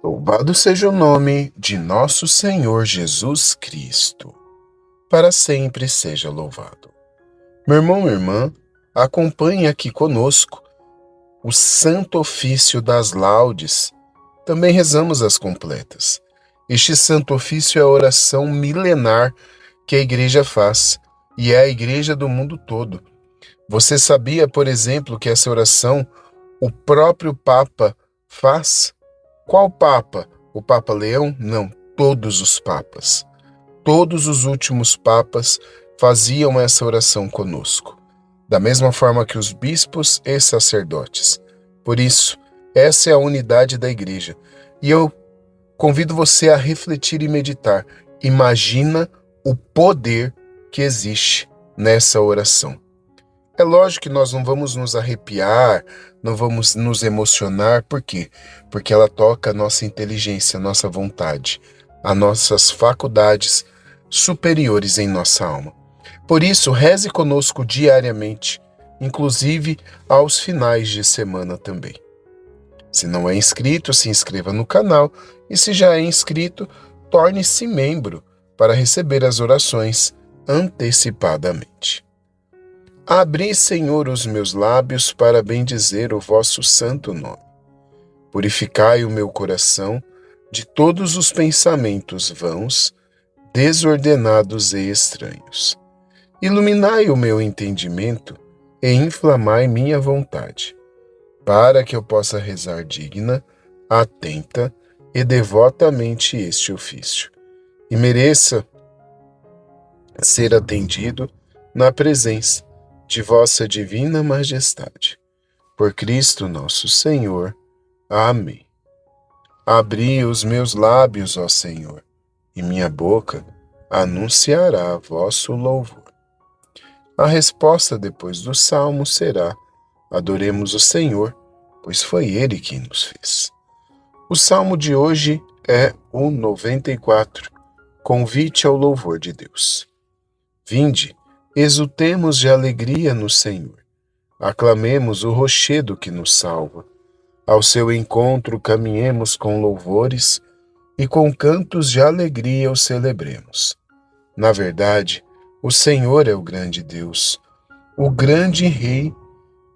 Louvado seja o nome de nosso Senhor Jesus Cristo. Para sempre seja louvado. Meu irmão, minha irmã, acompanhe aqui conosco o Santo Ofício das Laudes. Também rezamos as completas. Este Santo Ofício é a oração milenar que a Igreja faz, e é a Igreja do mundo todo. Você sabia, por exemplo, que essa oração o próprio Papa faz? Qual Papa? O Papa Leão? Não, todos os Papas. Todos os últimos Papas faziam essa oração conosco, da mesma forma que os bispos e sacerdotes. Por isso, essa é a unidade da Igreja. E eu convido você a refletir e meditar. Imagina o poder que existe nessa oração. É lógico que nós não vamos nos arrepiar, não vamos nos emocionar. Por quê? Porque ela toca a nossa inteligência, a nossa vontade, as nossas faculdades superiores em nossa alma. Por isso, reze conosco diariamente, inclusive aos finais de semana também. Se não é inscrito, se inscreva no canal, e se já é inscrito, torne-se membro para receber as orações antecipadamente. Abri, Senhor, os meus lábios para bendizer o vosso santo nome. Purificai o meu coração de todos os pensamentos vãos, desordenados e estranhos. Iluminai o meu entendimento e inflamai minha vontade, para que eu possa rezar digna, atenta e devotamente este ofício, e mereça ser atendido na presença de vossa divina majestade. Por Cristo nosso Senhor. Amém. Abri os meus lábios, ó Senhor, e minha boca anunciará vosso louvor. A resposta depois do salmo será: adoremos o Senhor, pois foi Ele quem nos fez. O salmo de hoje é o 94, convite ao louvor de Deus. Vinde, exultemos de alegria no Senhor. Aclamemos o rochedo que nos salva. Ao seu encontro caminhemos com louvores e com cantos de alegria o celebremos. Na verdade, o Senhor é o grande Deus, o grande Rei,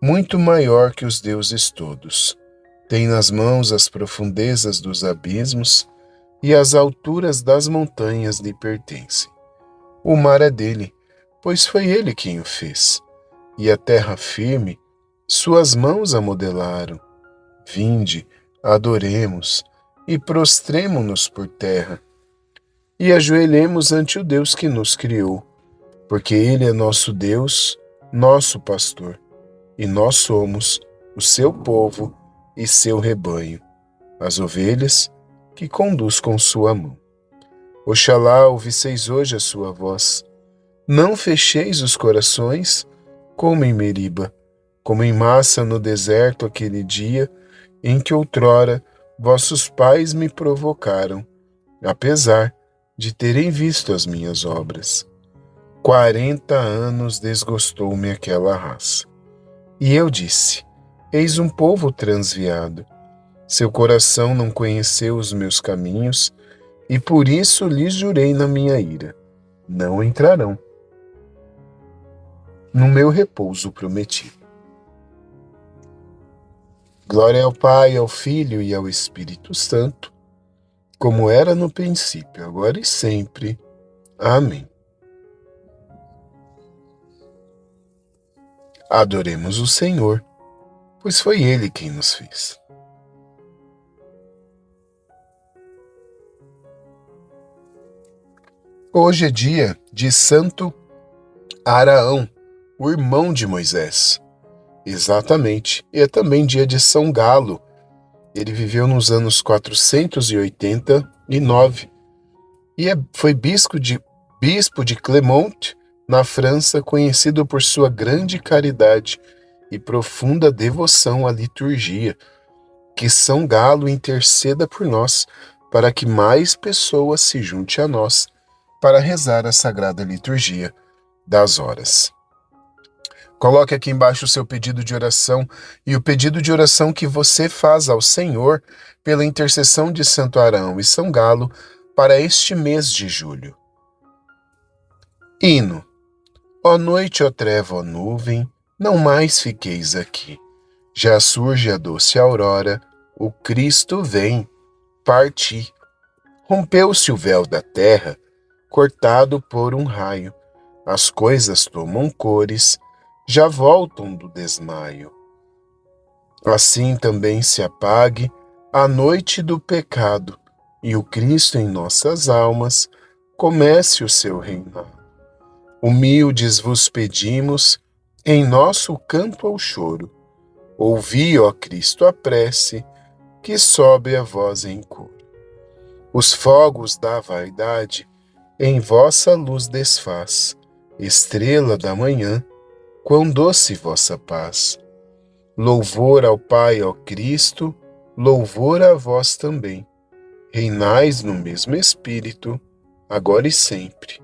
muito maior que os deuses todos. Tem nas mãos as profundezas dos abismos e as alturas das montanhas lhe pertencem. O mar é dele, pois foi ele quem o fez, e a terra firme, suas mãos a modelaram. Vinde, adoremos, e prostremo-nos por terra, e ajoelhemos ante o Deus que nos criou, porque ele é nosso Deus, nosso pastor, e nós somos o seu povo e seu rebanho, as ovelhas que conduz com sua mão. Oxalá ouvisseis hoje a sua voz. Não fecheis os corações, como em Meriba, como em Massa no deserto aquele dia em que outrora vossos pais me provocaram, apesar de terem visto as minhas obras. 40 anos desgostou-me aquela raça. E eu disse: eis um povo transviado. Seu coração não conheceu os meus caminhos, e por isso lhes jurei na minha ira: não entrarão no meu repouso prometido. Glória ao Pai, ao Filho e ao Espírito Santo, como era no princípio, agora e sempre. Amém. Adoremos o Senhor, pois foi Ele quem nos fez. Hoje é dia de Santo Araão, o irmão de Moisés. Exatamente, e é também dia de São Galo. Ele viveu nos anos 489 e foi bispo de Clermont, na França, conhecido por sua grande caridade e profunda devoção à liturgia. Que São Galo interceda por nós, para que mais pessoas se juntem a nós para rezar a Sagrada Liturgia das Horas. Coloque aqui embaixo o seu pedido de oração e o pedido de oração que você faz ao Senhor pela intercessão de Santo Arão e São Galo para este mês de julho. Hino. Ó noite, ó treva, ó nuvem, não mais fiqueis aqui. Já surge a doce aurora, o Cristo vem, parti. Rompeu-se o véu da terra, cortado por um raio. As coisas tomam cores, já voltam do desmaio. Assim também se apague a noite do pecado, e o Cristo em nossas almas comece o seu reinado. Humildes vos pedimos, em nosso canto ao choro, ouvi, ó Cristo, a prece, que sobe a vós em coro. Os fogos da vaidade em vossa luz desfaz, estrela da manhã, quão doce vossa paz. Louvor ao Pai, ó Cristo, louvor a vós também. Reinais no mesmo Espírito, agora e sempre.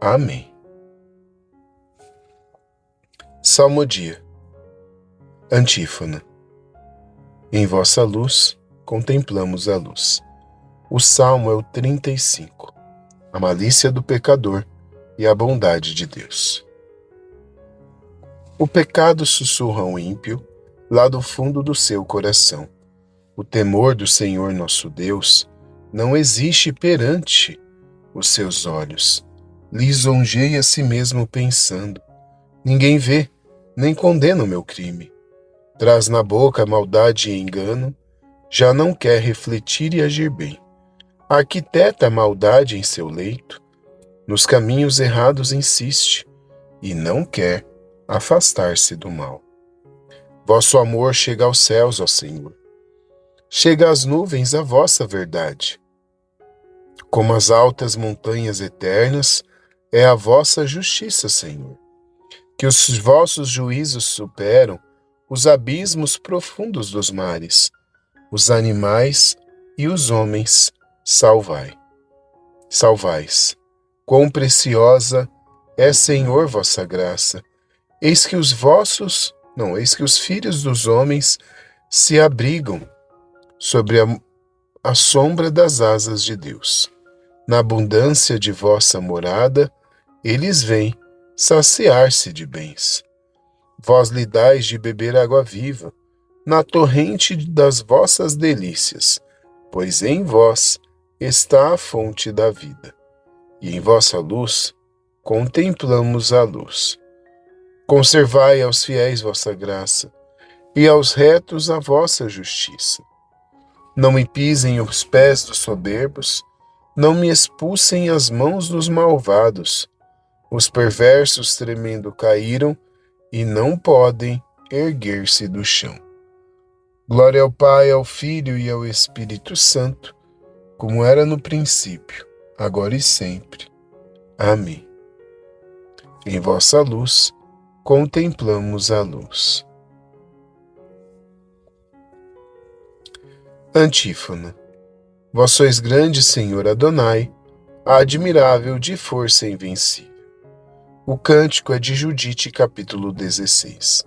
Amém. Salmodia. Antífona. Em vossa luz, contemplamos a luz. O salmo é o 35. A malícia do pecador e a bondade de Deus. O pecado sussurra ao ímpio, lá do fundo do seu coração. O temor do Senhor nosso Deus não existe perante os seus olhos. Lisonjeia a si mesmo pensando: ninguém vê, nem condena o meu crime. Traz na boca maldade e engano, já não quer refletir e agir bem. Arquiteta a maldade em seu leito, nos caminhos errados insiste, e não quer afastar-se do mal. Vosso amor chega aos céus, ó Senhor. Chega às nuvens a vossa verdade. Como as altas montanhas eternas, é a vossa justiça, Senhor. Que os vossos juízos superam os abismos profundos dos mares. Os animais e os homens salvai. Salvais. Quão preciosa é, Senhor, vossa graça. Eis que os filhos dos homens se abrigam sobre a sombra das asas de Deus. Na abundância de vossa morada, eles vêm saciar-se de bens. Vós lhe dais de beber água viva, na torrente das vossas delícias, pois em vós está a fonte da vida, e em vossa luz contemplamos a luz. Conservai aos fiéis vossa graça, e aos retos a vossa justiça. Não me pisem os pés dos soberbos, não me expulsem as mãos dos malvados. Os perversos tremendo caíram, e não podem erguer-se do chão. Glória ao Pai, ao Filho e ao Espírito Santo, como era no princípio, agora e sempre. Amém. Em vossa luz, contemplamos a luz. Antífona. Vós sois grande, Senhor Adonai, admirável de força invencível. O cântico é de Judite, capítulo 16.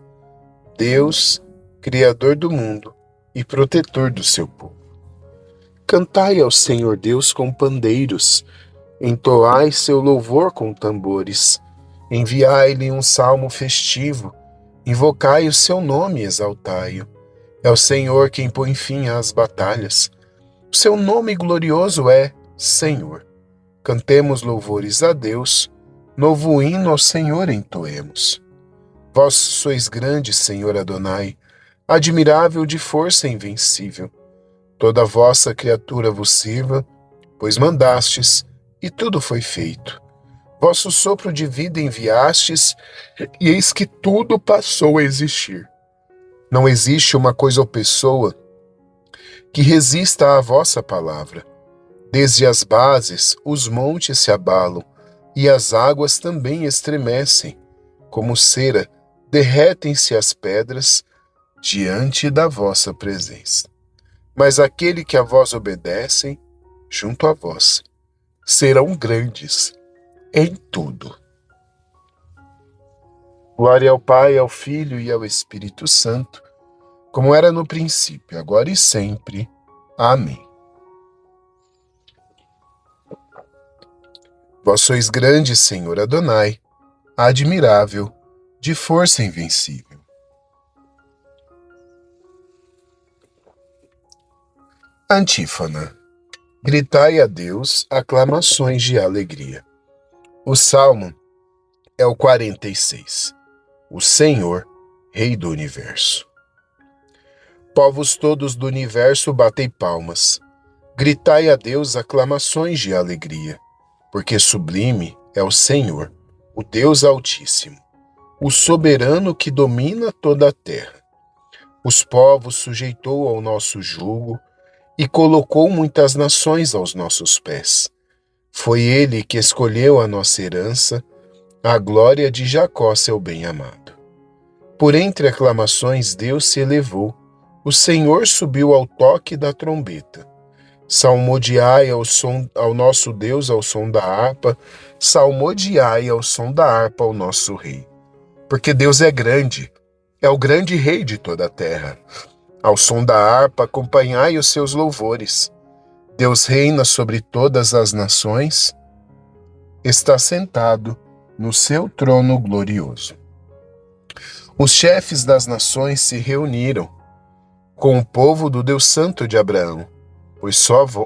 Deus, Criador do mundo e protetor do seu povo. Cantai ao Senhor Deus com pandeiros, entoai seu louvor com tambores, enviai-lhe um salmo festivo, invocai o seu nome e exaltai-o. É o Senhor quem põe fim às batalhas. O seu nome glorioso é Senhor. Cantemos louvores a Deus, novo hino ao Senhor entoemos. Vós sois grande, Senhor Adonai, admirável de força invencível. Toda vossa criatura vos sirva, pois mandastes, e tudo foi feito. Vosso sopro de vida enviastes, e eis que tudo passou a existir. Não existe uma coisa ou pessoa que resista à vossa palavra. Desde as bases, os montes se abalam, e as águas também estremecem. Como cera, derretem-se as pedras diante da vossa presença. Mas aquele que a vós obedecem, junto a vós, serão grandes em tudo. Glória ao Pai, ao Filho e ao Espírito Santo, como era no princípio, agora e sempre. Amém. Vós sois grande, Senhor Adonai, admirável, de força invencível. Antífona. Gritai a Deus aclamações de alegria. O Salmo é o 46. O Senhor, Rei do Universo. Povos todos do universo, batei palmas. Gritai a Deus aclamações de alegria, porque sublime é o Senhor, o Deus Altíssimo, o soberano que domina toda a terra. Os povos sujeitou ao nosso jugo e colocou muitas nações aos nossos pés. Foi ele que escolheu a nossa herança, a glória de Jacó, seu bem-amado. Por entre aclamações Deus se elevou, o Senhor subiu ao toque da trombeta. Salmodiai ao nosso Deus ao som da harpa, salmodiai ao som da harpa ao nosso Rei. Porque Deus é grande, é o grande Rei de toda a terra. Ao som da harpa acompanhai os seus louvores. Deus reina sobre todas as nações, está sentado no seu trono glorioso. Os chefes das nações se reuniram com o povo do Deus Santo de Abraão, pois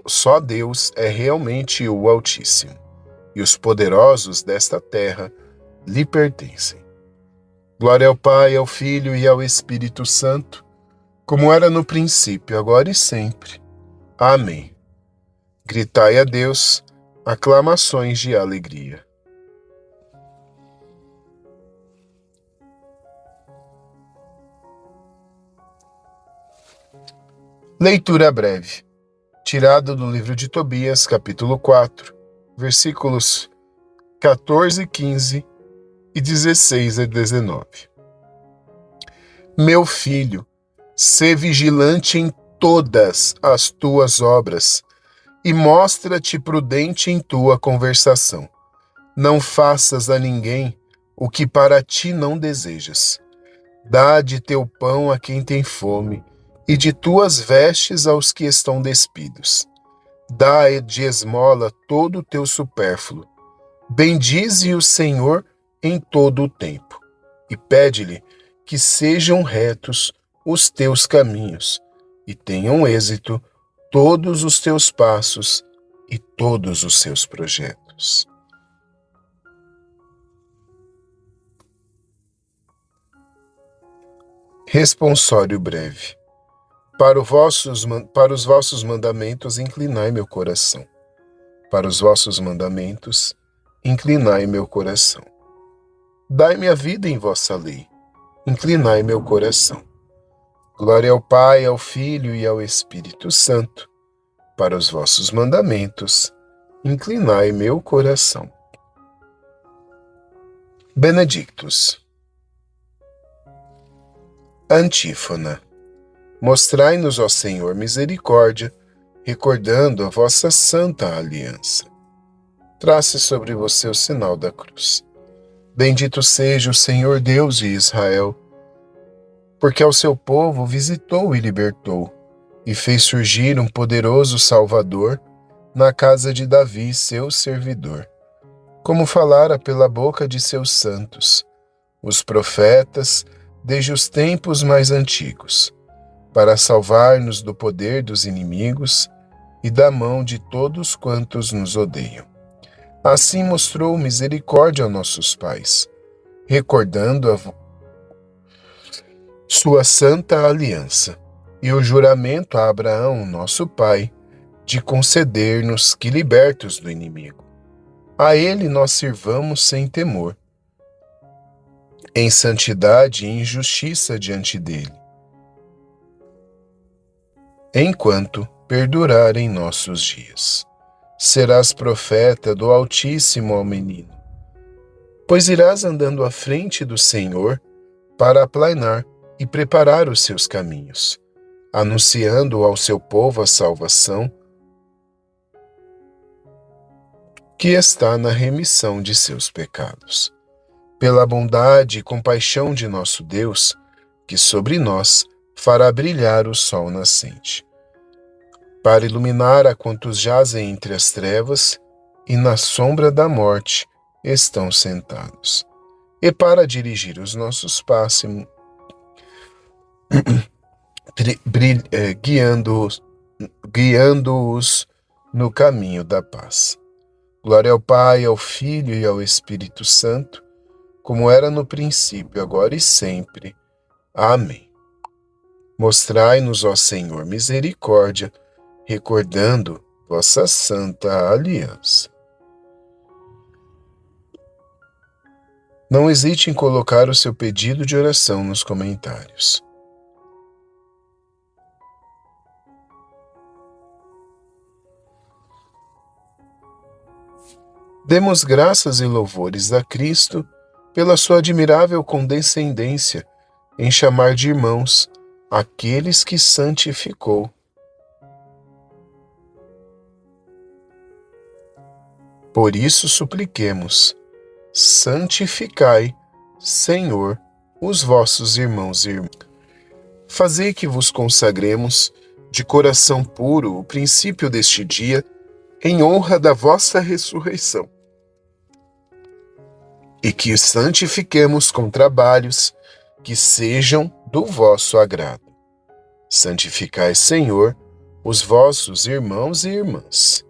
só Deus é realmente o Altíssimo, e os poderosos desta terra lhe pertencem. Glória ao Pai, ao Filho e ao Espírito Santo, como era no princípio, agora e sempre. Amém. Gritai a Deus aclamações de alegria. Leitura breve, tirada do livro de Tobias, capítulo 4, versículos 14, 15 e 16 a 19. Meu filho, sê vigilante em todas as tuas obras e mostra-te prudente em tua conversação. Não faças a ninguém o que para ti não desejas. Dá de teu pão a quem tem fome, e de tuas vestes aos que estão despidos. Dá de esmola todo o teu supérfluo. Bendize o Senhor em todo o tempo, e pede-lhe que sejam retos os teus caminhos, e tenham êxito todos os teus passos e todos os seus projetos. Responsório breve. Para os vossos mandamentos inclinai meu coração. Para os vossos mandamentos inclinai meu coração. Dai-me a vida em vossa lei. Inclinai meu coração. Glória ao Pai, ao Filho e ao Espírito Santo. Para os vossos mandamentos inclinai meu coração. Benedictus. Antífona. Mostrai-nos, ó Senhor, misericórdia, recordando a vossa santa aliança. Trace sobre você o sinal da cruz. Bendito seja o Senhor Deus de Israel, porque ao seu povo visitou e libertou, e fez surgir um poderoso Salvador na casa de Davi, seu servidor, como falara pela boca de seus santos, os profetas, desde os tempos mais antigos, para salvar-nos do poder dos inimigos e da mão de todos quantos nos odeiam. Assim mostrou misericórdia a nossos pais, recordando sua santa aliança e o juramento a Abraão, nosso pai, de conceder-nos que, libertos do inimigo, a ele nós sirvamos sem temor, em santidade e em justiça diante dele, enquanto perdurarem nossos dias. Serás profeta do Altíssimo ao menino, pois irás andando à frente do Senhor para aplanar e preparar os seus caminhos, anunciando ao seu povo a salvação que está na remissão de seus pecados. pela bondade e compaixão de nosso Deus, que sobre nós fará brilhar o sol nascente, para iluminar a quantos jazem entre as trevas e na sombra da morte estão sentados, e para dirigir os nossos passos, guiando-os no caminho da paz. Glória ao Pai, ao Filho e ao Espírito Santo, como era no princípio, agora e sempre. Amém. Mostrai-nos, ó Senhor, misericórdia, recordando vossa santa aliança. Não hesite em colocar o seu pedido de oração nos comentários. Demos graças e louvores a Cristo pela sua admirável condescendência em chamar de irmãos aqueles que santificou. Por isso supliquemos, santificai, Senhor, os vossos irmãos e irmãs. Fazei que vos consagremos de coração puro o princípio deste dia, em honra da vossa ressurreição, e que os santifiquemos com trabalhos que sejam do vosso agrado. Santificai, Senhor, os vossos irmãos e irmãs.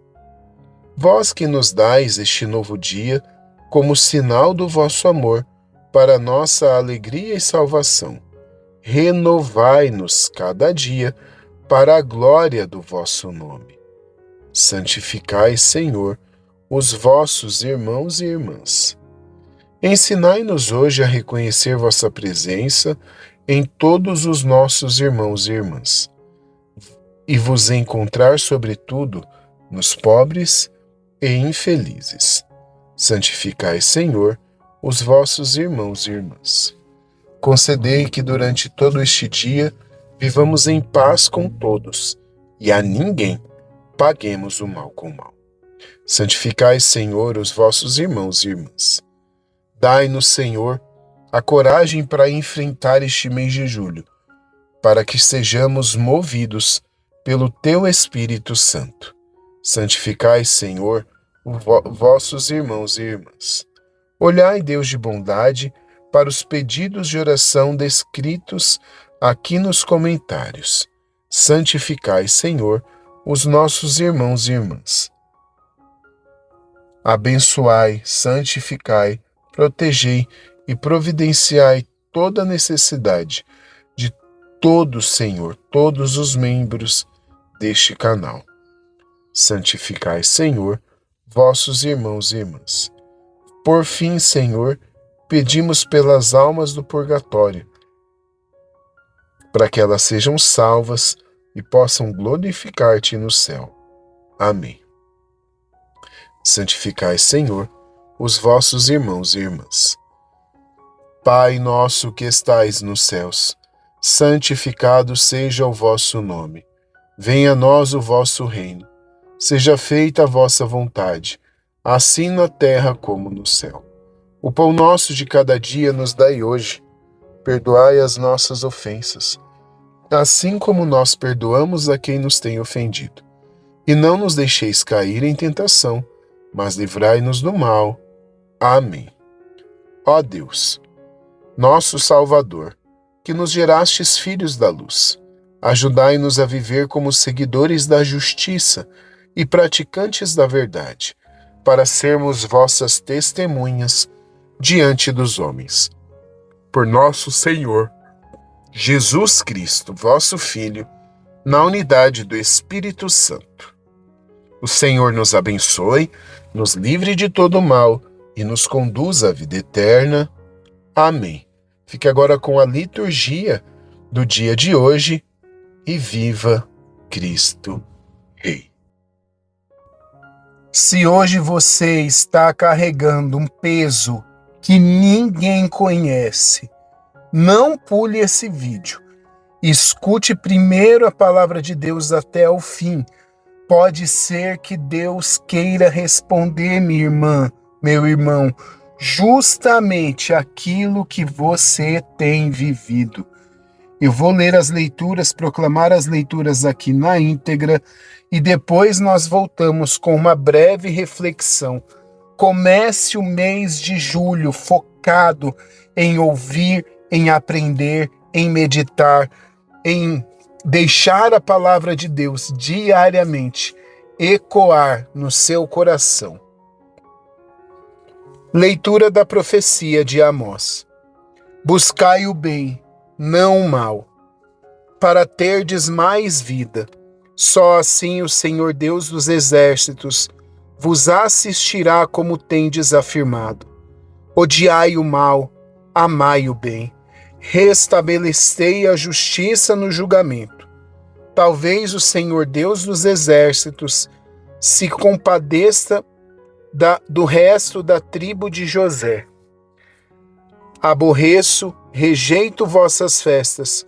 Vós que nos dais este novo dia como sinal do vosso amor para nossa alegria e salvação, renovai-nos cada dia para a glória do vosso nome. Santificai, Senhor, os vossos irmãos e irmãs. Ensinai-nos hoje a reconhecer vossa presença em todos os nossos irmãos e irmãs, e vos encontrar, sobretudo, nos pobres e infelizes. Santificai, Senhor, os vossos irmãos e irmãs. Concedei que durante todo este dia vivamos em paz com todos e a ninguém paguemos o mal com o mal. Santificai, Senhor, os vossos irmãos e irmãs. Dai-nos, Senhor, a coragem para enfrentar este mês de julho, para que sejamos movidos pelo Teu Espírito Santo. Santificai, Senhor, vossos irmãos e irmãs. Olhai, Deus de bondade, para os pedidos de oração descritos aqui nos comentários. Santificai, Senhor, os nossos irmãos e irmãs. Abençoai, santificai, protegei e providenciai toda a necessidade de todos, Senhor, todos os membros deste canal. Santificai, Senhor, vossos irmãos e irmãs. Por fim, Senhor, pedimos pelas almas do purgatório, para que elas sejam salvas e possam glorificar-te no céu. Amém. Santificai, Senhor, os vossos irmãos e irmãs. Pai nosso que estais nos céus, santificado seja o vosso nome. Venha a nós o vosso reino. Seja feita a vossa vontade, assim na terra como no céu. O pão nosso de cada dia nos dai hoje. Perdoai as nossas ofensas, assim como nós perdoamos a quem nos tem ofendido. E não nos deixeis cair em tentação, mas livrai-nos do mal. Amém. Ó Deus, nosso Salvador, que nos gerastes filhos da luz, ajudai-nos a viver como seguidores da justiça e praticantes da verdade, para sermos vossas testemunhas diante dos homens. Por nosso Senhor Jesus Cristo, vosso Filho, na unidade do Espírito Santo. O Senhor nos abençoe, nos livre de todo mal e nos conduza à vida eterna. Amém. Fique agora com a liturgia do dia de hoje e viva Cristo Rei. Se hoje você está carregando um peso que ninguém conhece, não pule esse vídeo. Escute primeiro a palavra de Deus até o fim. Pode ser que Deus queira responder, minha irmã, meu irmão, justamente aquilo que você tem vivido. Eu vou ler as leituras, proclamar as leituras aqui na íntegra e depois nós voltamos com uma breve reflexão. Comece o mês de julho focado em ouvir, em aprender, em meditar, em deixar a palavra de Deus diariamente ecoar no seu coração. Leitura da profecia de Amós. Buscai o bem, não o mal, para terdes mais vida. Só assim o Senhor Deus dos exércitos vos assistirá como tendes afirmado. Odiai o mal, amai o bem. Restabelecei a justiça no julgamento. Talvez o Senhor Deus dos exércitos se compadeça do resto da tribo de José. Aborreço, rejeito vossas festas.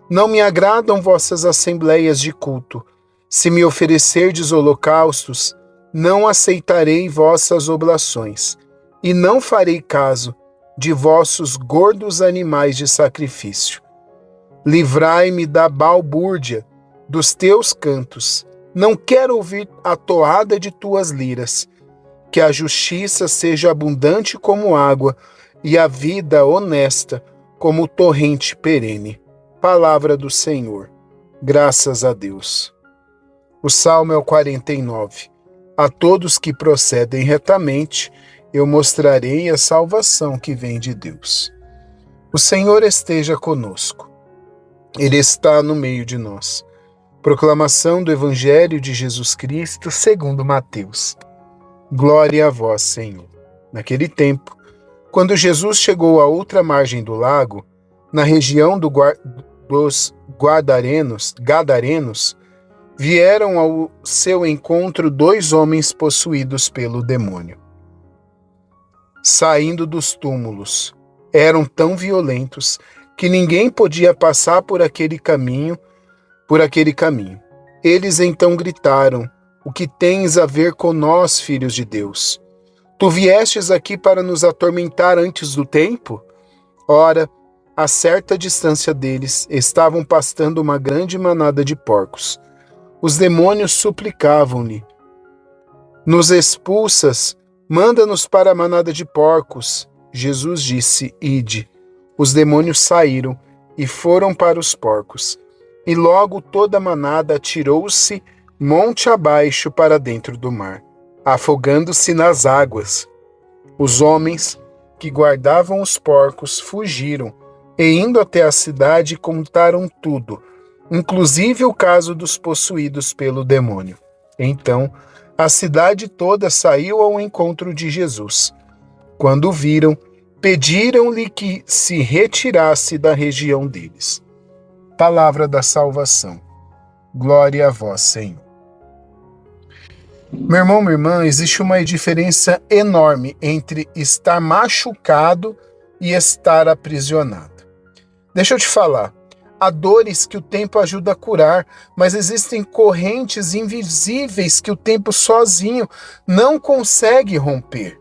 Não me agradam vossas assembleias de culto. Se me oferecerdes holocaustos, não aceitarei vossas oblações, e não farei caso de vossos gordos animais de sacrifício. Livrai-me da balbúrdia dos teus cantos. Não quero ouvir a toada de tuas liras. Que a justiça seja abundante como água e a vida honesta como torrente perene. Palavra do Senhor. Graças a Deus. O Salmo é o 49. A todos que procedem retamente, eu mostrarei a salvação que vem de Deus. O Senhor esteja conosco. Ele está no meio de nós. Proclamação do Evangelho de Jesus Cristo segundo Mateus. Glória a vós, Senhor. Naquele tempo, quando Jesus chegou à outra margem do lago, na região dos Gadarenos, vieram ao seu encontro 2 homens possuídos pelo demônio. Saindo dos túmulos, eram tão violentos que ninguém podia passar por aquele caminho. Eles então gritaram: o que tens a ver com nós, filhos de Deus? Tu viestes aqui para nos atormentar antes do tempo? Ora, a certa distância deles, estavam pastando uma grande manada de porcos. Os demônios suplicavam-lhe: nos expulsas, manda-nos para a manada de porcos. Jesus disse: ide. Os demônios saíram e foram para os porcos. E logo toda a manada atirou-se monte abaixo para dentro do mar, afogando-se nas águas. Os homens que guardavam os porcos fugiram e, indo até a cidade, contaram tudo, inclusive o caso dos possuídos pelo demônio. Então, a cidade toda saiu ao encontro de Jesus. Quando o viram, pediram-lhe que se retirasse da região deles. Palavra da salvação. Glória a vós, Senhor. Meu irmão, minha irmã, existe uma diferença enorme entre estar machucado e estar aprisionado. Deixa eu te falar, há dores que o tempo ajuda a curar, mas existem correntes invisíveis que o tempo sozinho não consegue romper.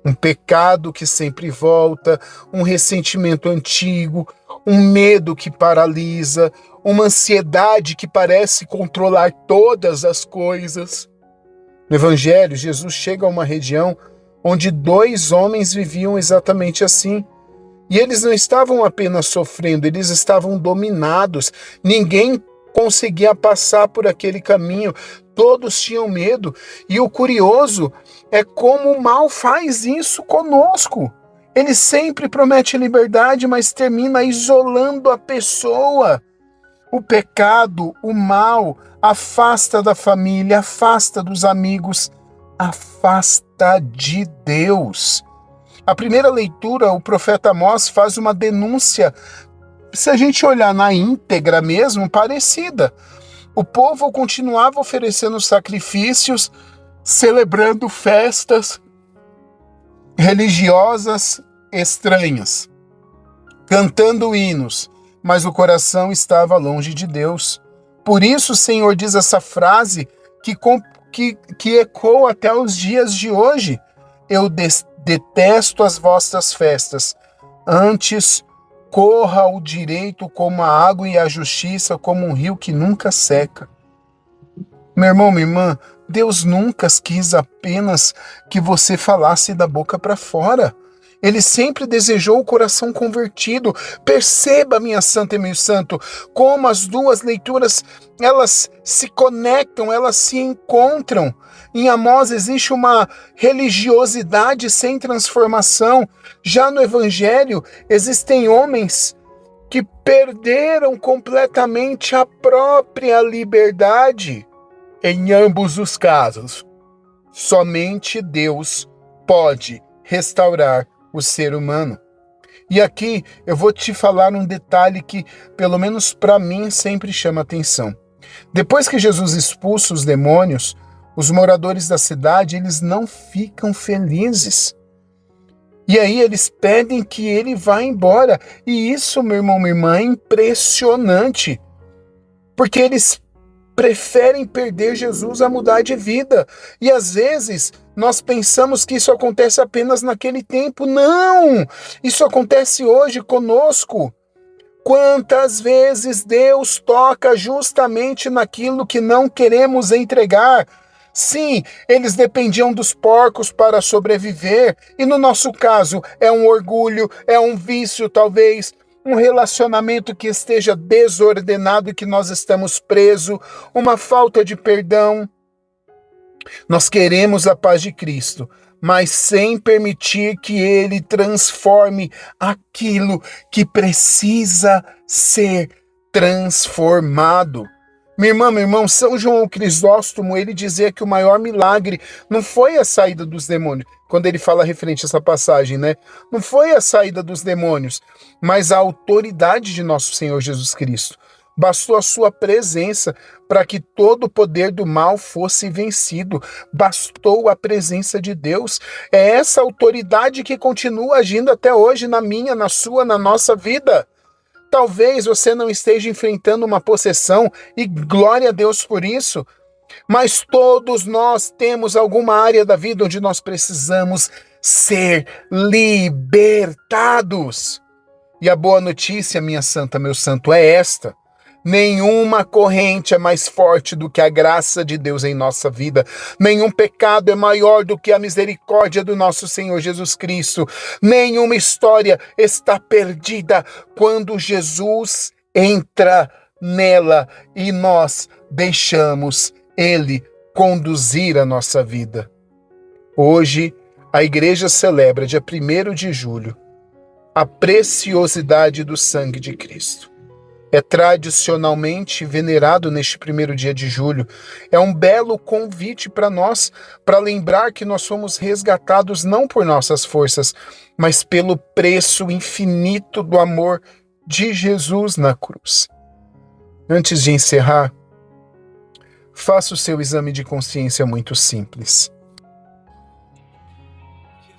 Um pecado que sempre volta, um ressentimento antigo, um medo que paralisa, uma ansiedade que parece controlar todas as coisas. No Evangelho, Jesus chega a uma região onde 2 homens viviam exatamente assim. E eles não estavam apenas sofrendo, eles estavam dominados. Ninguém conseguia passar por aquele caminho. Todos tinham medo. E o curioso é como o mal faz isso conosco. Ele sempre promete liberdade, mas termina isolando a pessoa. O pecado, o mal, afasta da família, afasta dos amigos, afasta de Deus. A primeira leitura, o profeta Amós faz uma denúncia, se a gente olhar na íntegra mesmo, parecida. O povo continuava oferecendo sacrifícios, celebrando festas religiosas estranhas, cantando hinos, mas o coração estava longe de Deus. Por isso o Senhor diz essa frase que ecoa até os dias de hoje: eu detesto as vossas festas. Antes, corra o direito como a água e a justiça como um rio que nunca seca. Meu irmão, minha irmã, Deus nunca quis apenas que você falasse da boca para fora. Ele sempre desejou o coração convertido. Perceba, minha santa e meu santo, como as duas leituras, elas se conectam, elas se encontram. Em Amós existe uma religiosidade sem transformação. Já no Evangelho existem homens que perderam completamente a própria liberdade. Em ambos os casos, somente Deus pode restaurar o ser humano. E aqui eu vou te falar um detalhe que, pelo menos para mim, sempre chama atenção. Depois que Jesus expulsa os demônios, os moradores da cidade, eles não ficam felizes. E aí eles pedem que ele vá embora. E isso, meu irmão, minha irmã, é impressionante. Porque eles preferem perder Jesus a mudar de vida. E às vezes nós pensamos que isso acontece apenas naquele tempo. Não! Isso acontece hoje conosco. Quantas vezes Deus toca justamente naquilo que não queremos entregar? Sim, eles dependiam dos porcos para sobreviver, e no nosso caso é um orgulho, é um vício talvez, um relacionamento que esteja desordenado e que nós estamos presos, uma falta de perdão. Nós queremos a paz de Cristo, mas sem permitir que Ele transforme aquilo que precisa ser transformado. Minha irmã, meu irmão, São João Crisóstomo, ele dizia que o maior milagre não foi a saída dos demônios, quando ele fala referente a essa passagem, né? Não foi a saída dos demônios, mas a autoridade de nosso Senhor Jesus Cristo. Bastou a sua presença para que todo o poder do mal fosse vencido. Bastou a presença de Deus. É essa autoridade que continua agindo até hoje na minha, na sua, na nossa vida. Talvez você não esteja enfrentando uma possessão, e glória a Deus por isso, mas todos nós temos alguma área da vida onde nós precisamos ser libertados. E a boa notícia, minha santa, meu santo, é esta: nenhuma corrente é mais forte do que a graça de Deus em nossa vida. Nenhum pecado é maior do que a misericórdia do nosso Senhor Jesus Cristo. Nenhuma história está perdida quando Jesus entra nela e nós deixamos Ele conduzir a nossa vida. Hoje, a igreja celebra, dia 1º de julho, a preciosidade do sangue de Cristo. É tradicionalmente venerado neste 1º dia de julho. É um belo convite para nós, para lembrar que nós fomos resgatados não por nossas forças, mas pelo preço infinito do amor de Jesus na cruz. Antes de encerrar, faça o seu exame de consciência muito simples.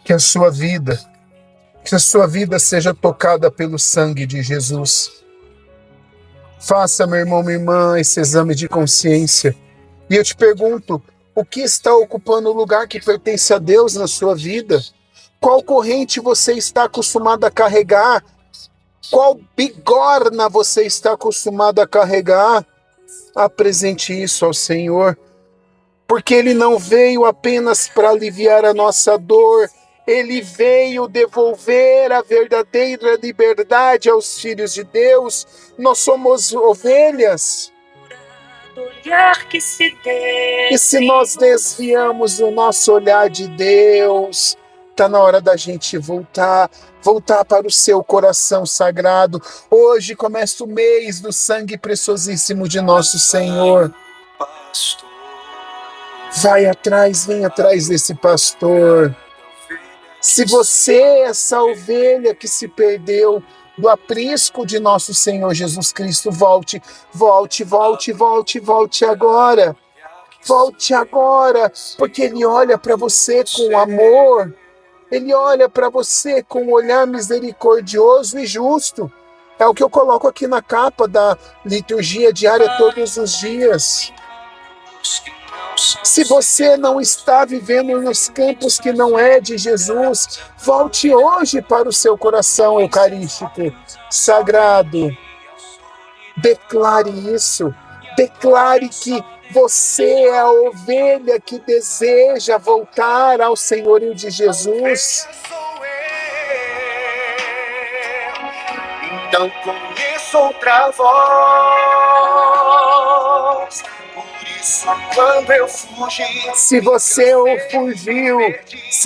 Que a sua vida seja tocada pelo sangue de Jesus. Faça, meu irmão, minha irmã, esse exame de consciência. E eu te pergunto, o que está ocupando o lugar que pertence a Deus na sua vida? Qual corrente você está acostumado a carregar? Qual bigorna você está acostumado a carregar? Apresente isso ao Senhor, porque Ele não veio apenas para aliviar a nossa dor, Ele veio devolver a verdadeira liberdade aos filhos de Deus. Nós somos ovelhas. E se nós desviamos o nosso olhar de Deus, está na hora da gente voltar para o seu coração sagrado. Hoje começa o mês do sangue preciosíssimo de nosso Senhor. Vai atrás, vem atrás desse pastor. Se você é essa ovelha que se perdeu do aprisco de nosso Senhor Jesus Cristo, volte agora. Volte agora, porque Ele olha para você com amor. Ele olha para você com um olhar misericordioso e justo. É o que eu coloco aqui na capa da liturgia diária todos os dias. Se você não está vivendo nos campos que não é de Jesus, volte hoje para o seu coração eucarístico, sagrado. Declare isso. Declare que você é a ovelha que deseja voltar ao senhorio de Jesus. Não conheço outra voz. Por isso, quando eu fugi, se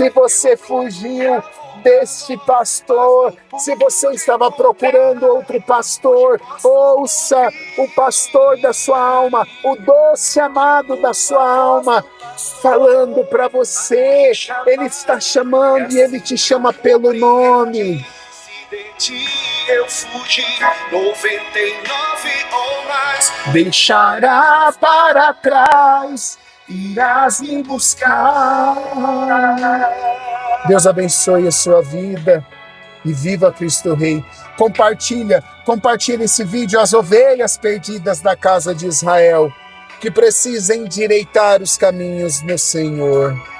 você fugiu deste pastor, se você estava procurando outro pastor, ouça o pastor da sua alma, o doce amado da sua alma, falando para você. Ele está chamando e ele te chama pelo nome. Eu fugi, 99 ou mais, deixará para trás, irás me buscar. Deus abençoe a sua vida e viva Cristo Rei. Compartilha esse vídeo às ovelhas perdidas da casa de Israel, que precisam endireitar os caminhos no Senhor.